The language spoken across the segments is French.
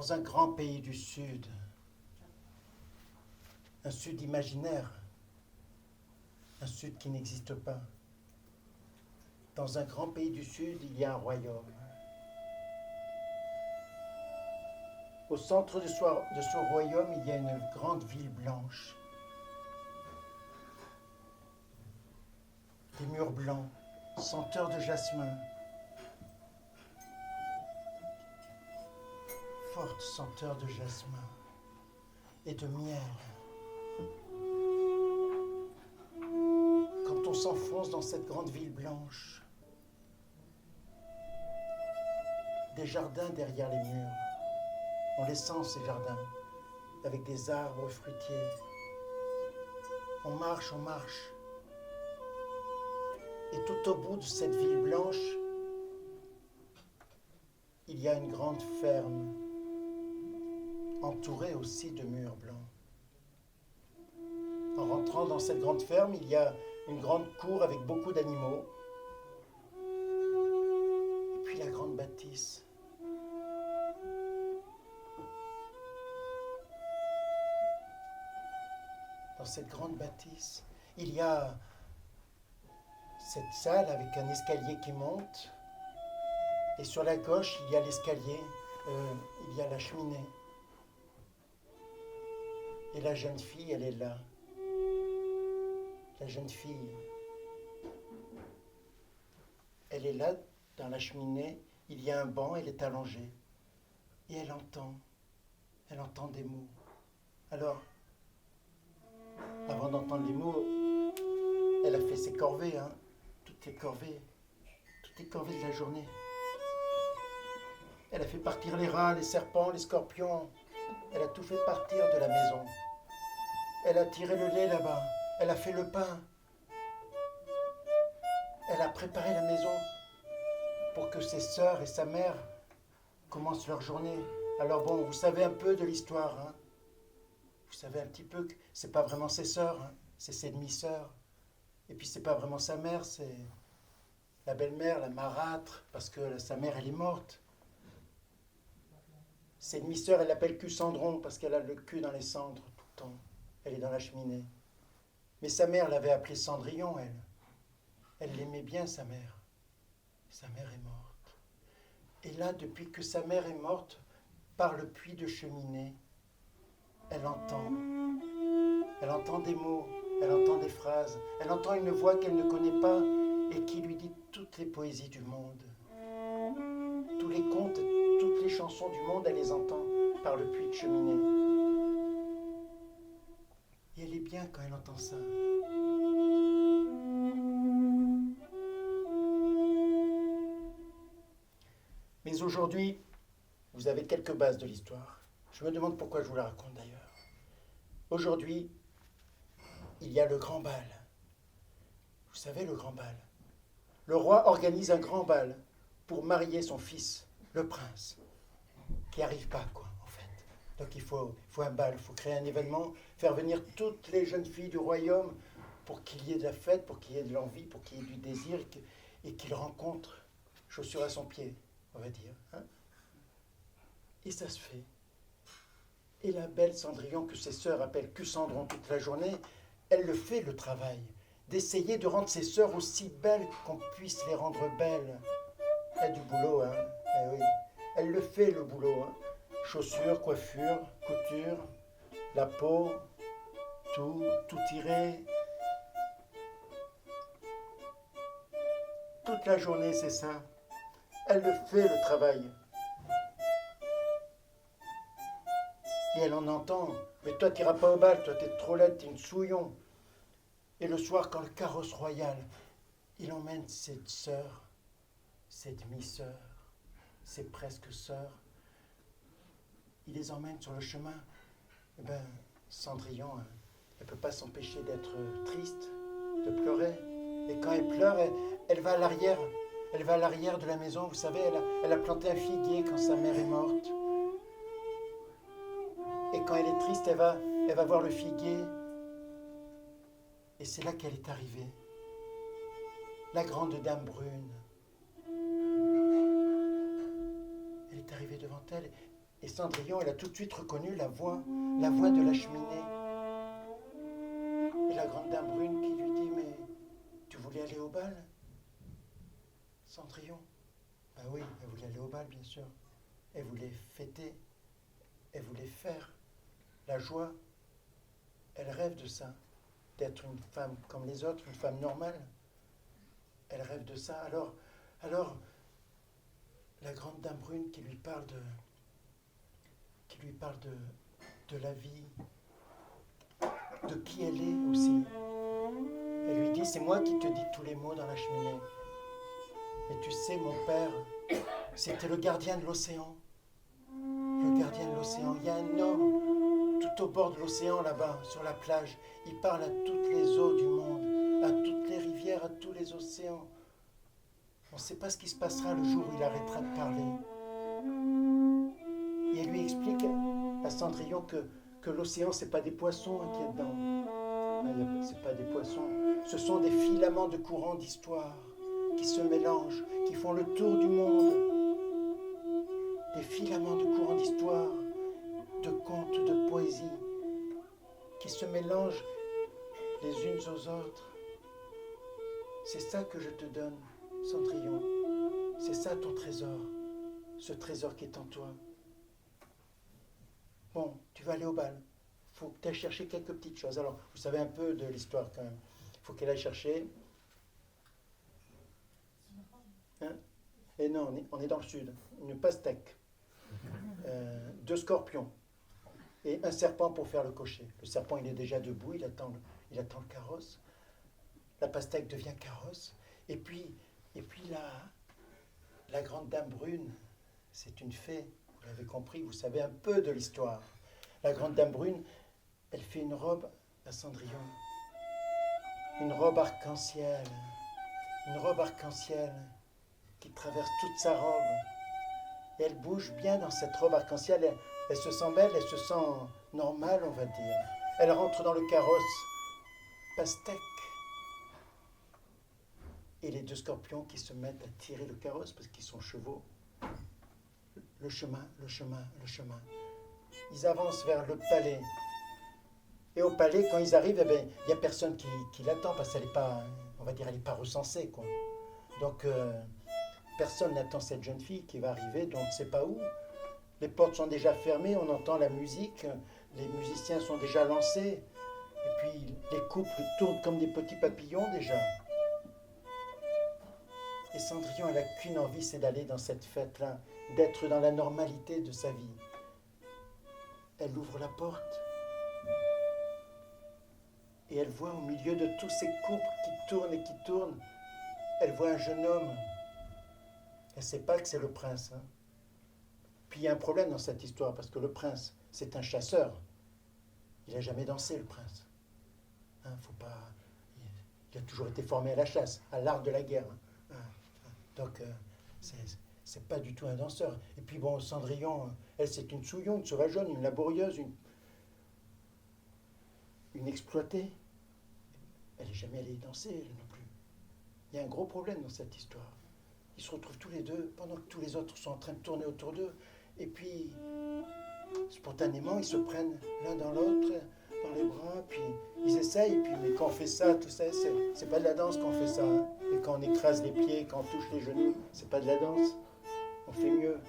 dans un grand pays du Sud, un Sud imaginaire, un Sud qui n'existe pas. Dans un grand pays du Sud, il y a un royaume. Au centre de ce royaume, il y a une grande ville blanche. Des murs blancs, senteurs de jasmin. Forte senteur de jasmin et de miel. Quand on s'enfonce dans cette grande ville blanche, des jardins derrière les murs. On les sent, ces jardins, avec des arbres fruitiers. On marche, on marche. Et tout au bout de cette ville blanche, il y a une grande ferme, entourée aussi de murs blancs. En rentrant dans cette grande ferme, il y a une grande cour avec beaucoup d'animaux. Et puis la grande bâtisse. Dans cette grande bâtisse, il y a cette salle avec un escalier qui monte. Et sur la gauche, il y a l'escalier, il y a la cheminée. Et la jeune fille, elle est là. La jeune fille, elle est là, dans la cheminée. Il y a un banc, elle est allongée. Et elle entend des mots. Alors, avant d'entendre les mots, elle a fait ses corvées, toutes les corvées de la journée. Elle a fait partir les rats, les serpents, les scorpions. Elle a tout fait partir de la maison. Elle a tiré le lait là-bas. Elle a fait le pain. Elle a préparé la maison pour que ses sœurs et sa mère commencent leur journée. Alors bon, vous savez un peu de l'histoire, Vous savez un petit peu que c'est pas vraiment ses sœurs, c'est ses demi-sœurs. Et puis c'est pas vraiment sa mère, c'est la belle-mère, la marâtre, parce que sa mère, elle est morte. Ses demi-sœurs, elle l'appelle Cendron parce qu'elle a le cul dans les cendres tout le temps. Elle est dans la cheminée. Mais sa mère l'avait appelée Cendrillon, elle. Elle l'aimait bien, sa mère. Sa mère est morte. Et là, depuis que sa mère est morte, par le puits de cheminée, elle entend des mots, elle entend des phrases, elle entend une voix qu'elle ne connaît pas et qui lui dit toutes les poésies du monde. Tous les contes, toutes les chansons du monde, elle les entend par le puits de cheminée. Et elle est bien quand elle entend ça. Mais aujourd'hui, vous avez quelques bases de l'histoire. Je me demande pourquoi je vous la raconte d'ailleurs. Aujourd'hui, il y a le grand bal. Vous savez, le grand bal. Le roi organise un grand bal pour marier son fils, le prince, qui n'arrive pas, en fait. Donc il faut un bal, il faut créer un événement, faire venir toutes les jeunes filles du royaume pour qu'il y ait de la fête, pour qu'il y ait de l'envie, pour qu'il y ait du désir, et qu'il rencontre chaussure à son pied, on va dire. Et ça se fait. Et la belle Cendrillon, que ses sœurs appellent Cendron toute la journée, elle le fait, le travail, d'essayer de rendre ses sœurs aussi belles qu'on puisse les rendre belles. Elle a du boulot, Eh oui. Elle le fait, le boulot, Chaussures, coiffure, couture, la peau, tout tirer. Toute la journée, c'est ça. Elle le fait, le travail. Et elle en entend. Mais toi, t'iras pas au bal, toi, t'es trop laide, t'es une souillon. Et le soir, quand le carrosse royal, il emmène ses sœurs, ses demi-sœurs, ses presque sœurs, il les emmène sur le chemin. Eh bien, Cendrillon, elle ne peut pas s'empêcher d'être triste, de pleurer. Et quand elle pleure, elle va à l'arrière. Elle va à l'arrière de la maison. Vous savez, elle a planté un figuier quand sa mère est morte. Et quand elle est triste, elle va voir le figuier. Et c'est là qu'elle est arrivée. La grande dame brune. Elle est arrivée devant elle Et Cendrillon, elle a tout de suite reconnu la voix de la cheminée. Et la grande dame brune qui lui dit, mais tu voulais aller au bal, Cendrillon? Ben oui, elle voulait aller au bal, bien sûr. Elle voulait fêter, elle voulait faire la joie. Elle rêve de ça, d'être une femme comme les autres, une femme normale. Elle rêve de ça. Alors, la grande dame brune qui lui parle de la vie, de qui elle est aussi. Elle lui dit, c'est moi qui te dis tous les mots dans la cheminée. Mais tu sais, mon père, c'était le gardien de l'océan. Le gardien de l'océan. Il y a un homme tout au bord de l'océan là-bas, sur la plage. Il parle à toutes les eaux du monde, à toutes les rivières, à tous les océans. On ne sait pas ce qui se passera le jour où il arrêtera de parler. Et elle lui explique à Cendrillon que l'océan, ce n'est pas des poissons qu'il y a dedans. Ce n'est pas des poissons. Ce sont des filaments de courants d'histoire qui se mélangent, qui font le tour du monde. Des filaments de courants d'histoire, de contes, de poésie, qui se mélangent les unes aux autres. C'est ça que je te donne, Cendrillon. C'est ça ton trésor, ce trésor qui est en toi. Bon, tu vas aller au bal. Il faut que tu ailles chercher quelques petites choses. Alors, vous savez un peu de l'histoire quand même. Il faut qu'elle aille chercher. Hein? Et non, on est dans le sud. Une pastèque. 2 scorpions. Et un serpent pour faire le cocher. Le serpent, il est déjà debout, il attend le carrosse. La pastèque devient carrosse. Et puis la grande dame brune, c'est une fée. Vous l'avez compris, vous savez un peu de l'histoire. La grande dame brune, elle fait une robe à Cendrillon. Une robe arc-en-ciel. Une robe arc-en-ciel qui traverse toute sa robe. Et elle bouge bien dans cette robe arc-en-ciel. Elle se sent belle, elle se sent normale, on va dire. Elle rentre dans le carrosse. Pastèque. Et les 2 scorpions qui se mettent à tirer le carrosse parce qu'ils sont chevaux. Le chemin, le chemin, le chemin. Ils avancent vers le palais. Et au palais, quand ils arrivent, eh bien, il n'y a personne qui l'attend parce qu'elle n'est pas, on va dire, elle n'est pas recensée, quoi. Donc, personne n'attend cette jeune fille qui va arriver, donc on ne sait pas où. Les portes sont déjà fermées, on entend la musique, les musiciens sont déjà lancés. Et puis, les couples tournent comme des petits papillons déjà. Et Cendrillon, elle n'a qu'une envie, c'est d'aller dans cette fête-là, d'être dans la normalité de sa vie. Elle ouvre la porte et elle voit au milieu de tous ces couples qui tournent et qui tournent, elle voit un jeune homme. Elle ne sait pas que c'est le prince. Hein. Puis il y a un problème dans cette histoire, parce que le prince, c'est un chasseur. Il n'a jamais dansé, le prince. Hein, faut pas... Il a toujours été formé à la chasse, à l'art de la guerre. Hein. Donc, c'est pas du tout un danseur. Et puis bon, Cendrillon, elle, c'est une souillon, une sauvageonne, une laborieuse, une exploitée. Elle n'est jamais allée danser, elle non plus. Il y a un gros problème dans cette histoire. Ils se retrouvent tous les deux, pendant que tous les autres sont en train de tourner autour d'eux. Et puis, spontanément, ils se prennent l'un dans l'autre, dans les bras, puis ils essayent. Puis, mais quand on fait ça, tout ça, c'est pas de la danse quand on fait ça. Hein. Et quand on écrase les pieds, quand on touche les genoux, c'est pas de la danse. On fait mieux.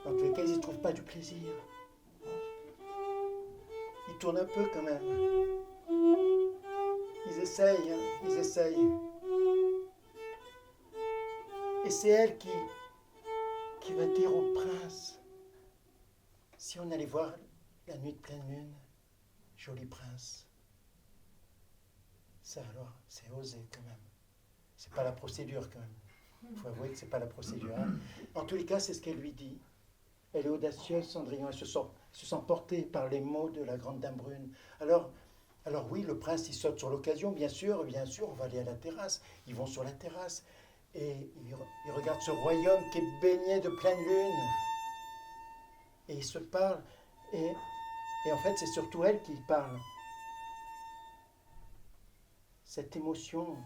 Dans tous les cas, ils ne trouvent pas du plaisir. Ils tournent un peu quand même. Ils essayent, hein, ils essayent. Et c'est elle qui va dire au prince, si on allait voir la nuit de pleine lune, joli prince. Ça alors, c'est osé quand même. C'est pas la procédure quand même. Il faut avouer que c'est pas la procédure. Hein. En tous les cas, c'est ce qu'elle lui dit. Elle est audacieuse, Cendrillon. Elle se sent portée par les mots de la grande dame brune. Alors oui, le prince, il saute sur l'occasion, bien sûr, on va aller à la terrasse. Ils vont sur la terrasse. Et ils regardent ce royaume qui est baigné de pleine lune. Et ils se parlent. Et en fait, c'est surtout elle qui parle. Cette émotion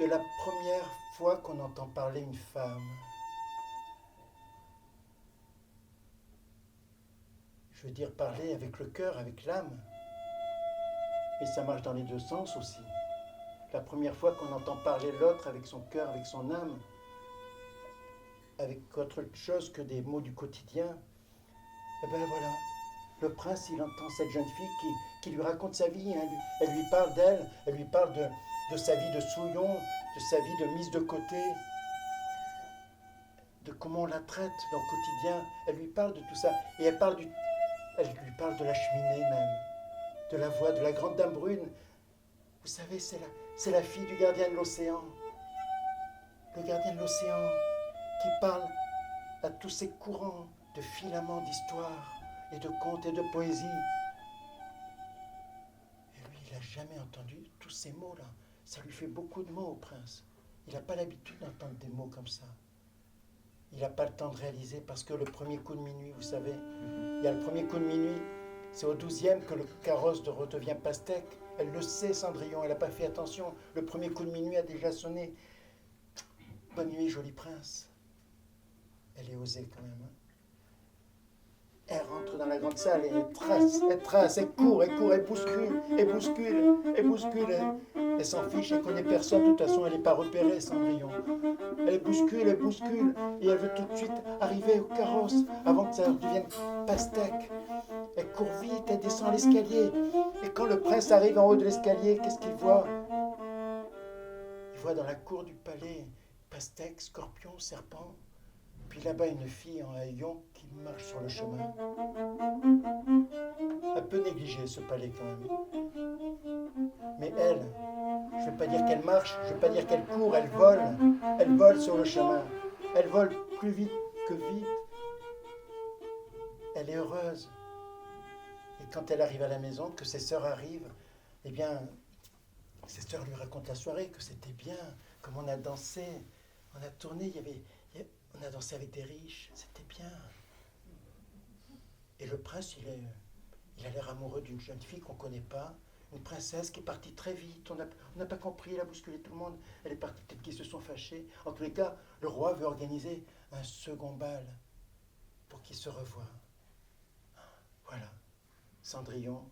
de la première fois qu'on entend parler une femme. Je veux dire parler avec le cœur, avec l'âme. Et ça marche dans les deux sens aussi. La première fois qu'on entend parler l'autre avec son cœur, avec son âme, avec autre chose que des mots du quotidien, et ben voilà, le prince, il entend cette jeune fille qui lui raconte sa vie. Hein. Elle lui parle d'elle, elle lui parle de sa vie de souillon, de sa vie de mise de côté, de comment on la traite dans le quotidien. Elle lui parle de tout ça. Et elle lui parle de la cheminée même, de la voix de la grande dame brune. Vous savez, c'est la fille du gardien de l'océan. Le gardien de l'océan qui parle à tous ces courants de filaments d'histoire et de contes et de poésie. Et lui, il n'a jamais entendu tous ces mots-là. Ça lui fait beaucoup de mots au prince. Il n'a pas l'habitude d'entendre des mots comme ça. Il n'a pas le temps de réaliser parce que le premier coup de minuit, vous savez, il y a le premier coup de minuit, c'est au 12e que le carrosse redevient pastèque. Elle le sait, Cendrillon, elle n'a pas fait attention. Le premier coup de minuit a déjà sonné. Bonne nuit, joli prince. Elle est osée quand même. Hein. Elle rentre dans la grande salle et elle trace, elle court, elle bouscule. Elle s'en fiche, elle connaît personne, de toute façon elle n'est pas repérée, Cendrillon. Elle bouscule, et elle veut tout de suite arriver au carrosse avant que ça devienne pastèque. Elle court vite, elle descend l'escalier. Et quand le prince arrive en haut de l'escalier, qu'est-ce qu'il voit? Il voit dans la cour du palais pastèque, scorpion, serpent. Puis là-bas, une fille en haillons qui marche sur le chemin. Un peu négligé, ce palais, quand même. Mais elle, je ne veux pas dire qu'elle marche, je ne veux pas dire qu'elle court, elle vole. Elle vole sur le chemin. Elle vole plus vite que vite. Elle est heureuse. Et quand elle arrive à la maison, que ses sœurs arrivent, eh bien, ses sœurs lui racontent la soirée, que c'était bien, comme on a dansé, on a tourné, on a dansé avec des riches, c'était bien. Et le prince, il a l'air amoureux d'une jeune fille qu'on ne connaît pas, une princesse qui est partie très vite, on n'a pas compris, elle a bousculé tout le monde, elle est partie, peut-être qu'ils se sont fâchés. En tous les cas, le roi veut organiser un second bal pour qu'ils se revoient. Voilà, Cendrillon,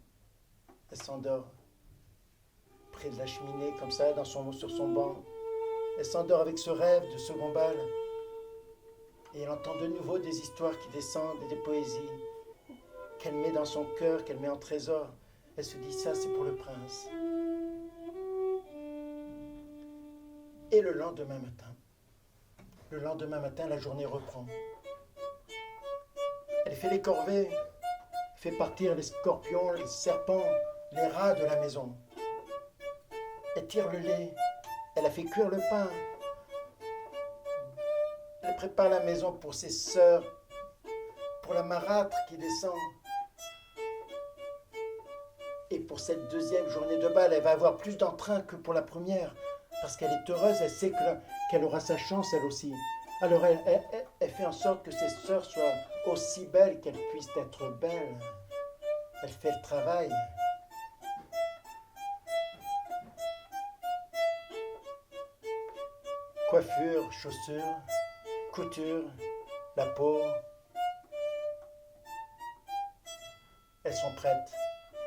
elle s'endort près de la cheminée, comme ça, sur son banc. Elle s'endort avec ce rêve de second bal. Et elle entend de nouveau des histoires qui descendent et des poésies qu'elle met dans son cœur, qu'elle met en trésor. Elle se dit, ça c'est pour le prince. Et le lendemain matin, la journée reprend. Elle fait les corvées, fait partir les scorpions, les serpents, les rats de la maison. Elle tire le lait, elle a fait cuire le pain. Elle prépare la maison pour ses sœurs, pour la marâtre qui descend. Et pour cette deuxième journée de bal, elle va avoir plus d'entrain que pour la première, parce qu'elle est heureuse, elle sait qu'elle aura sa chance elle aussi. Alors elle fait en sorte que ses sœurs soient aussi belles qu'elles puissent être belles. Elle fait le travail. Coiffure, chaussures, couture, la peau. Elles sont prêtes.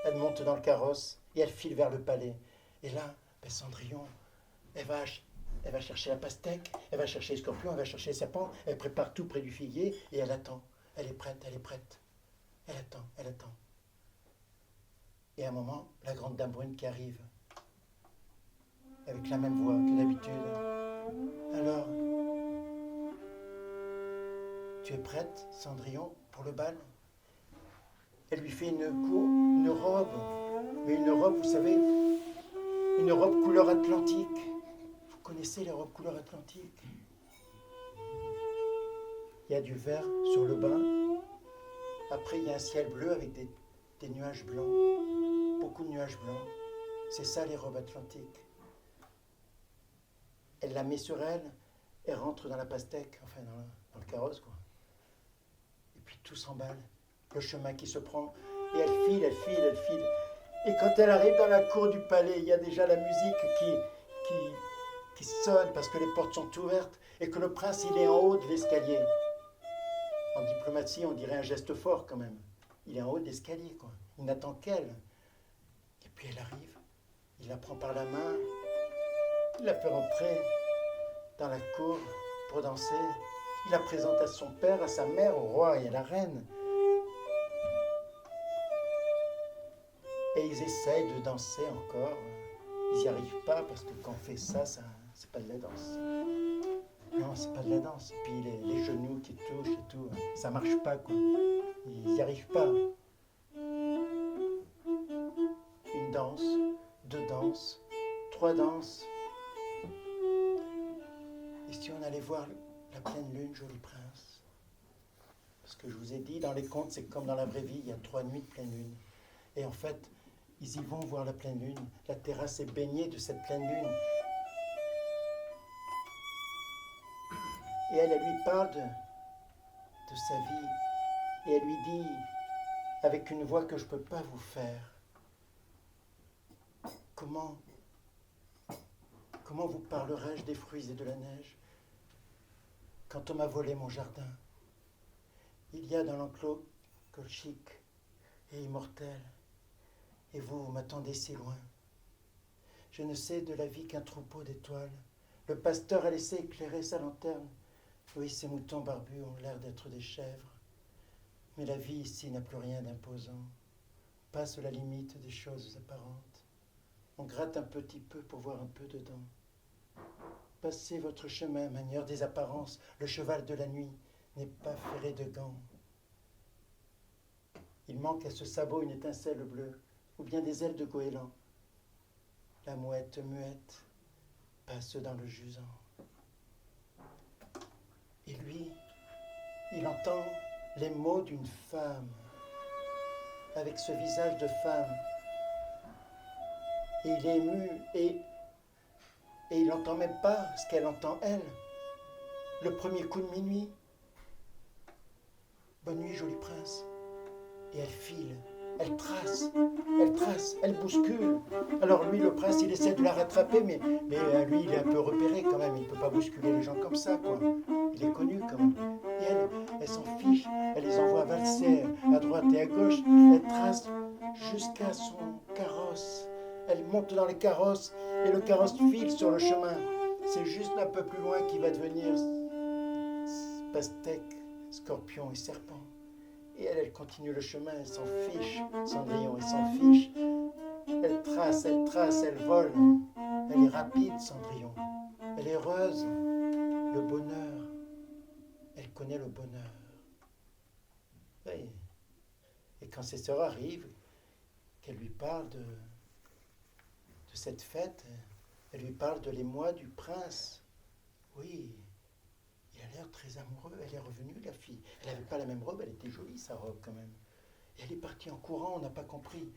Elles montent dans le carrosse et elles filent vers le palais. Et là, Cendrillon, elle va chercher la pastèque, elle va chercher les scorpions, elle va chercher les serpents, elle prépare tout près du figuier et elle attend. Elle est prête. Elle attend. Et à un moment, la grande dame brune qui arrive, avec la même voix que d'habitude. Alors, tu es prête, Cendrillon, pour le bal? Elle lui fait une robe, mais une robe, vous savez, une robe couleur atlantique. Vous connaissez les robes couleur atlantique? Il y a du vert sur le bas. Après, il y a un ciel bleu avec des nuages blancs. Beaucoup de nuages blancs. C'est ça, les robes atlantiques. Elle la met sur elle, elle rentre dans la pastèque, enfin dans le carrosse, quoi. Et puis tout s'emballe. Le chemin qui se prend, et elle file. Et quand elle arrive dans la cour du palais, il y a déjà la musique qui sonne parce que les portes sont ouvertes et que le prince, il est en haut de l'escalier. En diplomatie, on dirait un geste fort quand même. Il est en haut de l'escalier, quoi. Il n'attend qu'elle. Et puis elle arrive, il la prend par la main, il la fait rentrer dans la cour pour danser. Il la présente à son père, à sa mère, au roi et à la reine. Et ils essayent de danser encore. Ils n'y arrivent pas parce que quand on fait ça, c'est pas de la danse. Non, c'est pas de la danse. Et puis les genoux qui touchent et tout, ça marche pas, quoi. Ils n'y arrivent pas. Une danse, 2 danses, 3 danses. Et si on allait voir la pleine lune, joli prince? Parce que je vous ai dit, dans les contes, c'est comme dans la vraie vie, il y a 3 nuits de pleine lune. Et en fait, ils y vont voir la pleine lune. La terrasse est baignée de cette pleine lune. Et elle lui parle de sa vie. Et elle lui dit, avec une voix que je ne peux pas vous faire, comment vous parlerai-je des fruits et de la neige quand on m'a volé mon jardin? Il y a dans l'enclos colchique et immortel, et vous m'attendez si loin. Je ne sais de la vie qu'un troupeau d'étoiles. Le pasteur a laissé éclairer sa lanterne. Oui, ces moutons barbus ont l'air d'être des chèvres. Mais la vie ici n'a plus rien d'imposant. On passe la limite des choses apparentes. On gratte un petit peu pour voir un peu dedans. Passez votre chemin, manière des apparences. Le cheval de la nuit n'est pas ferré de gants. Il manque à ce sabot une étincelle bleue, ou bien des ailes de goéland. La mouette muette passe dans le jusant. Et lui, il entend les mots d'une femme, avec ce visage de femme. Et il est ému, et il n'entend même pas ce qu'elle entend, elle. Le premier coup de minuit. Bonne nuit, joli prince. Et elle file, elle trace, elle bouscule. Alors lui, le prince, il essaie de la rattraper, mais lui, il est un peu repéré quand même. Il ne peut pas bousculer les gens comme ça, quoi. Il est connu quand même. Et elle s'en fiche. Elle les envoie valser à droite et à gauche. Elle trace jusqu'à son carrosse. Elle monte dans les carrosses et le carrosse file sur le chemin. C'est juste un peu plus loin qu'il va devenir pastèque, scorpion et serpent. Et elle continue le chemin, elle s'en fiche, Cendrillon, elle s'en fiche. Elle trace, elle vole. Elle est rapide, Cendrillon. Elle est heureuse. Le bonheur. Elle connaît le bonheur. Oui. Et quand ses sœurs arrivent, qu'elle lui parle de cette fête, elle lui parle de l'émoi du prince. Oui. Il a l'air très amoureux. Elle est revenue, la fille. Elle n'avait pas la même robe, elle était jolie, sa robe, quand même. Et elle est partie en courant, on n'a pas compris.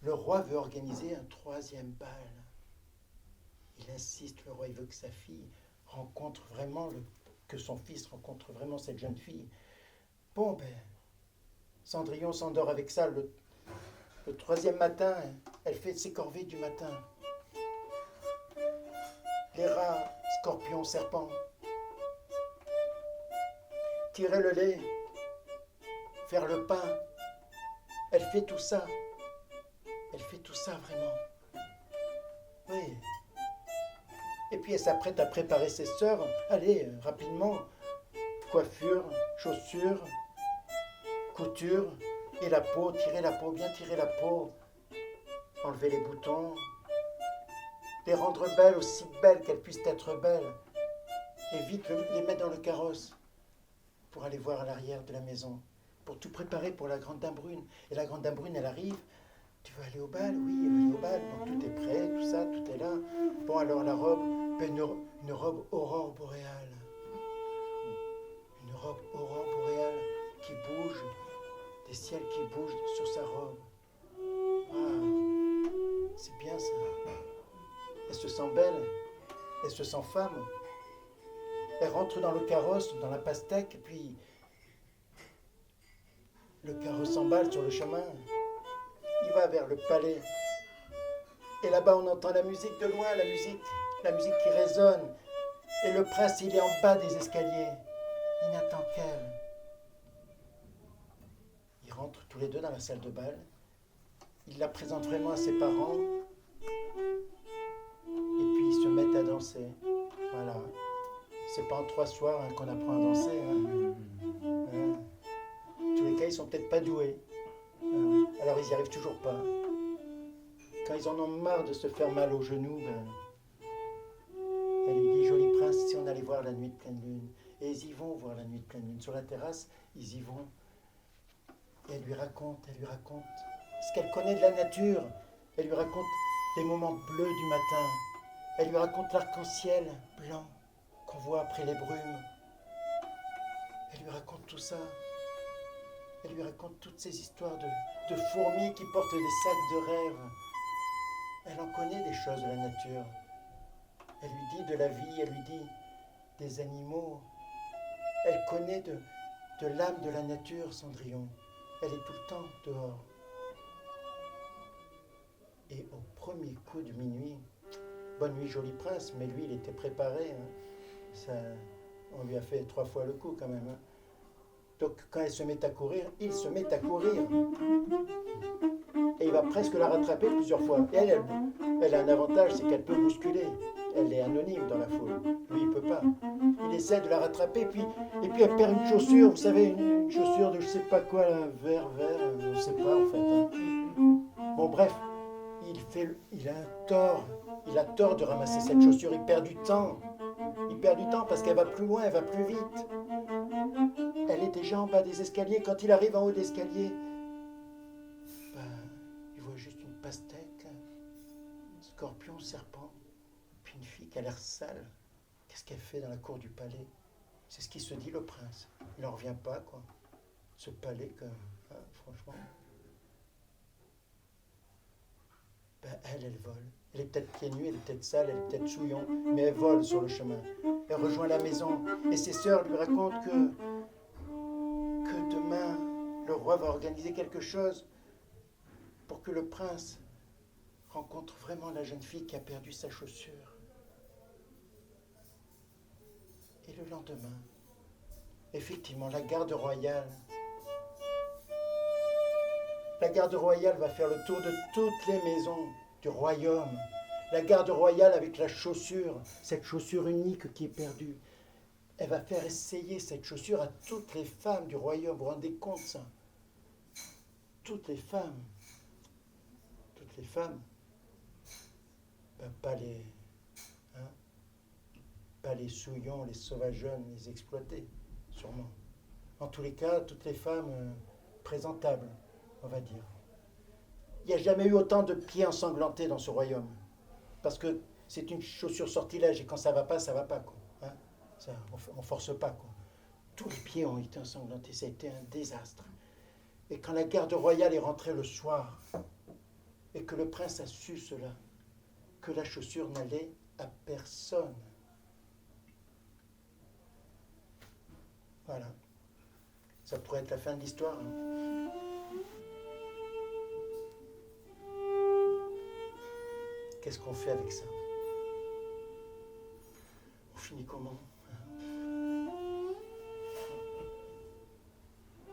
Le roi veut organiser un 3e bal. Il insiste, le roi, il veut que sa fille rencontre vraiment, que son fils rencontre vraiment cette jeune fille. Bon, Cendrillon s'endort avec ça. Le 3e matin, elle fait ses corvées du matin. Les rats, scorpions, serpents. Tirer le lait, faire le pain. Elle fait tout ça. Elle fait tout ça vraiment. Oui. Et puis elle s'apprête à préparer ses sœurs. Allez, rapidement. Coiffure, chaussures, couture, et la peau, tirer la peau, bien tirer la peau. Enlever les boutons. Les rendre belles, aussi belles qu'elles puissent être belles. Et vite les mettre dans le carrosse. Pour aller voir à l'arrière de la maison, pour tout préparer pour la grande dame brune. Et la grande dame brune, elle arrive. Tu veux aller au bal? Oui, elle veut aller au bal. Donc tout est prêt, tout ça, tout est là. Bon, alors la robe, une robe aurore boréale. Une robe aurore boréale qui bouge, des ciels qui bougent sur sa robe. Ah, c'est bien ça. Elle se sent belle, elle se sent femme. Elle rentre dans le carrosse, dans la pastèque, et puis le carrosse s'emballe sur le chemin. Il va vers le palais. Et là-bas, on entend la musique de loin, la musique la musique qui résonne. Et le prince, il est en bas des escaliers. Il n'attend qu'elle. Ils rentrent tous les deux dans la salle de bal. Il la présente vraiment à ses parents. Et puis ils se mettent à danser. Voilà. C'est pas en 3 soirs qu'on apprend à danser. Hein. En tous les cas, ils sont peut-être pas doués. Alors ils n'y arrivent toujours pas. Quand ils en ont marre de se faire mal aux genoux, elle lui dit, joli prince, si on allait voir la nuit de pleine lune. Et ils y vont voir la nuit de pleine lune. Sur la terrasse, ils y vont. Et elle lui raconte ce qu'elle connaît de la nature. Elle lui raconte les moments bleus du matin. Elle lui raconte l'arc-en-ciel blanc qu'on voit après les brumes. Elle lui raconte tout ça. Elle lui raconte toutes ces histoires de fourmis qui portent des sacs de rêve. Elle en connaît des choses de la nature. Elle lui dit de la vie, elle lui dit des animaux. Elle connaît de l'âme de la nature, Cendrillon. Elle est tout le temps dehors. Et au premier coup de minuit, bonne nuit, joli prince, mais lui, il était préparé. Ça, on lui a fait 3 fois le coup quand même. Donc quand elle se met à courir, il se met à courir. Et il va presque la rattraper plusieurs fois. Et elle a un avantage, c'est qu'elle peut bousculer. Elle est anonyme dans la foule. Lui, il ne peut pas. Il essaie de la rattraper, et puis elle perd une chaussure, vous savez, une chaussure de je ne sais pas quoi, là, vert, je ne sais pas en fait. Bon, bref, il a tort de ramasser cette chaussure, il perd du temps. Il perd du temps parce qu'elle va plus loin, elle va plus vite. Elle est déjà en bas des escaliers. Quand il arrive en haut d'escalier, il voit juste une pastèque, un scorpion, serpent, puis une fille qui a l'air sale. Qu'est-ce qu'elle fait dans la cour du palais? C'est ce qu'il se dit, le prince. Il n'en revient pas, quoi. Ce palais, franchement. Elle vole. Elle est peut-être pieds nus, elle est peut-être sale, elle est peut-être souillon, mais elle vole sur le chemin. Elle rejoint la maison et ses sœurs lui racontent que demain, le roi va organiser quelque chose pour que le prince rencontre vraiment la jeune fille qui a perdu sa chaussure. Et le lendemain, effectivement, la garde royale va faire le tour de toutes les maisons du royaume. La garde royale avec la chaussure, cette chaussure unique qui est perdue. Elle va faire essayer cette chaussure à toutes les femmes du royaume. Vous vous rendez compte ça? Toutes les femmes. Pas les souillons, les sauvageonnes, les exploités, sûrement. En tous les cas, toutes les femmes présentables, on va dire. Il n'y a jamais eu autant de pieds ensanglantés dans ce royaume. Parce que c'est une chaussure sortilège et quand ça va pas, quoi. Ça, on force pas, quoi. Tous les pieds ont été ensanglantés, ça a été un désastre. Et quand la garde royale est rentrée le soir, et que le prince a su cela, que la chaussure n'allait à personne. Voilà. Ça pourrait être la fin de l'histoire. Qu'est-ce qu'on fait avec ça? On finit comment?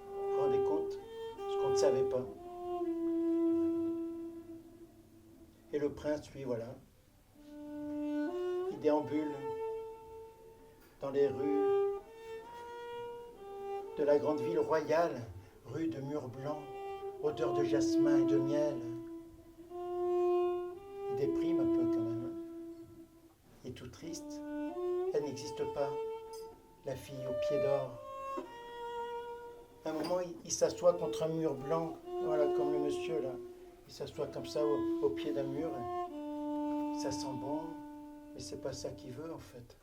Vous vous rendez compte? Ce qu'on ne savait pas. Et le prince, lui, voilà. Il déambule dans les rues de la grande ville royale, rue de murs blancs, odeur de jasmin et de miel. Il déprime un peu quand même. Il est tout triste. Elle n'existe pas, la fille aux pieds d'or. À un moment, il s'assoit contre un mur blanc, voilà, comme le monsieur là. Il s'assoit comme ça au pied d'un mur. Ça sent bon, mais c'est pas ça qu'il veut en fait.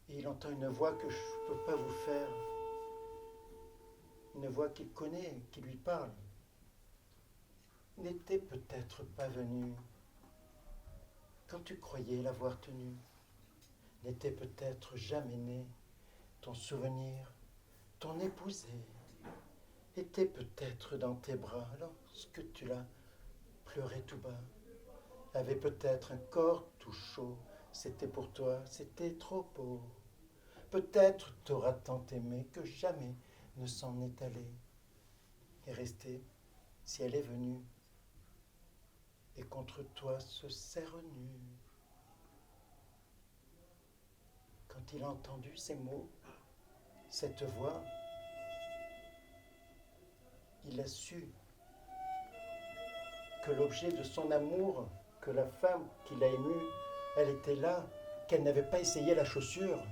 Et il entend une voix que je ne peux pas vous faire. Une voix qu'il connaît, qui lui parle. N'était peut-être pas venu quand tu croyais l'avoir tenu. N'était peut-être jamais né ton souvenir, ton épousée. Était peut-être dans tes bras lorsque tu l'as pleuré tout bas. Avait peut-être un corps tout chaud. C'était pour toi, c'était trop beau. Peut-être t'auras tant aimé que jamais ne s'en est allé. Et resté, si elle est venue, et contre toi se serre nu. Quand il a entendu ces mots, cette voix, il a su que l'objet de son amour, que la femme qu'il a aimée, elle était là, qu'elle n'avait pas essayé la chaussure.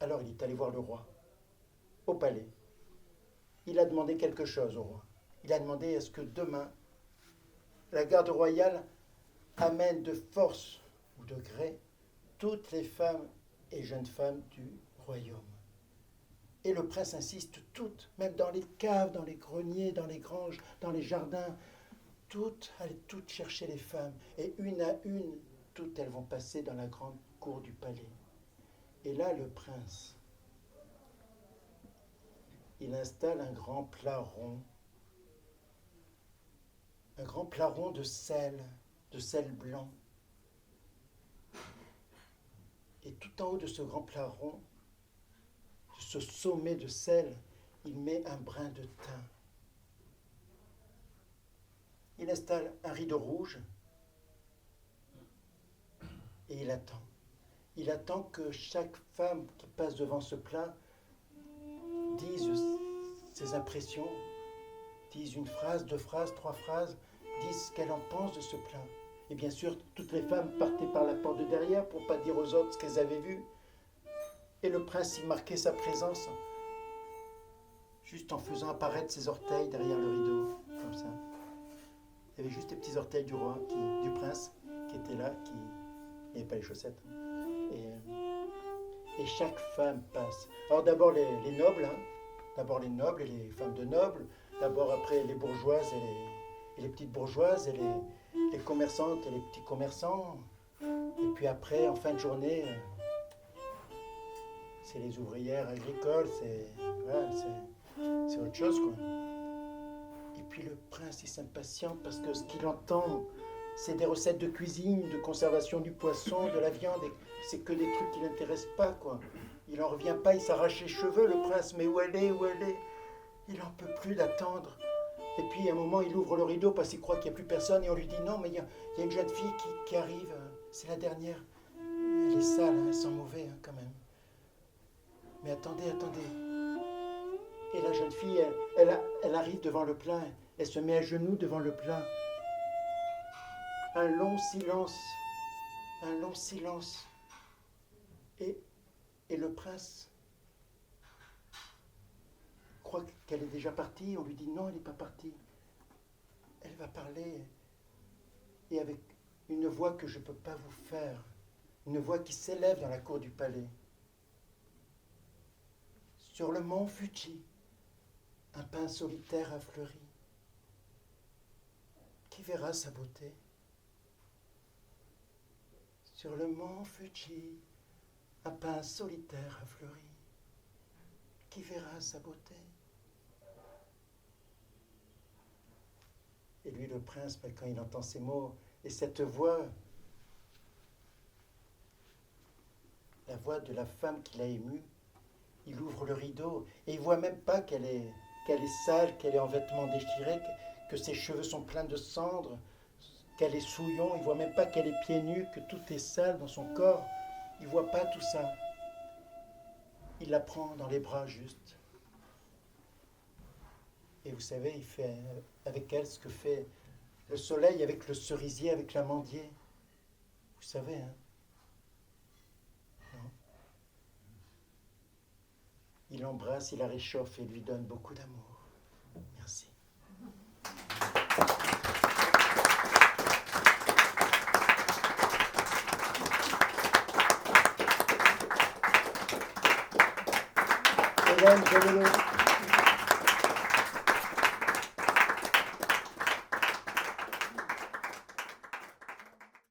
Alors il est allé voir le roi, au palais. Il a demandé quelque chose au roi. Il a demandé à ce que demain, la garde royale amène de force ou de gré toutes les femmes et jeunes femmes du royaume. Et le prince insiste, toutes, même dans les caves, dans les greniers, dans les granges, dans les jardins, toutes, allez toutes chercher les femmes. Et une à une, toutes elles vont passer dans la grande cour du palais. Et là, le prince, il installe un grand plat rond de sel blanc. Et tout en haut de ce grand plat rond, de ce sommet de sel, il met un brin de thym. Il installe un rideau rouge et il attend. Il attend que chaque femme qui passe devant ce plat dise ses impressions, dise une phrase, 2 phrases, 3 phrases, dise ce qu'elle en pense de ce plat. Et bien sûr, toutes les femmes partaient par la porte de derrière pour ne pas dire aux autres ce qu'elles avaient vu. Et le prince y marquait sa présence juste en faisant apparaître ses orteils derrière le rideau, comme ça. Il y avait juste les petits orteils du roi, du prince, qui étaient là, il n'y avait pas les chaussettes. Et chaque femme passe. Alors d'abord les nobles, d'abord les nobles et les femmes de nobles, d'abord après les bourgeoises et les petites bourgeoises, et les commerçantes et les petits commerçants. Et puis après, en fin de journée, c'est les ouvrières agricoles, c'est autre chose, quoi. Et puis le prince, il s'impatiente parce que ce qu'il entend, c'est des recettes de cuisine, de conservation du poisson, de la viande, et c'est que des trucs qui ne l'intéressent pas, quoi. Il n'en revient pas, il s'arrache les cheveux, le prince, mais où elle est? Il n'en peut plus d'attendre. Et puis à un moment, il ouvre le rideau parce qu'il croit qu'il n'y a plus personne, et on lui dit non, mais il y a une jeune fille qui arrive, c'est la dernière. Elle est sale, elle sent mauvais, quand même. Mais attendez. Et la jeune fille, elle arrive devant le plat, elle se met à genoux devant le plat. Un long silence. Et le prince croit qu'elle est déjà partie. On lui dit non, elle n'est pas partie. Elle va parler, et avec une voix que je ne peux pas vous faire, une voix qui s'élève dans la cour du palais. Sur le mont Fuji, un pin solitaire a fleuri. Qui verra sa beauté? Sur le mont Fuji, un pin solitaire a fleuri. Qui verra sa beauté? Et lui, le prince, quand il entend ces mots et cette voix, la voix de la femme qu'il a émue, il ouvre le rideau et il ne voit même pas qu'elle est sale, qu'elle est en vêtements déchirés, que ses cheveux sont pleins de cendres, qu'elle est souillon. Il ne voit même pas qu'elle est pieds nus, que tout est sale dans son corps. Il ne voit pas tout ça. Il la prend dans les bras juste. Et vous savez, il fait avec elle ce que fait le soleil avec le cerisier, avec l'amandier. Vous savez, hein? Non? Il l'embrasse, il la réchauffe et lui donne beaucoup d'amour. Merci. Hélène, je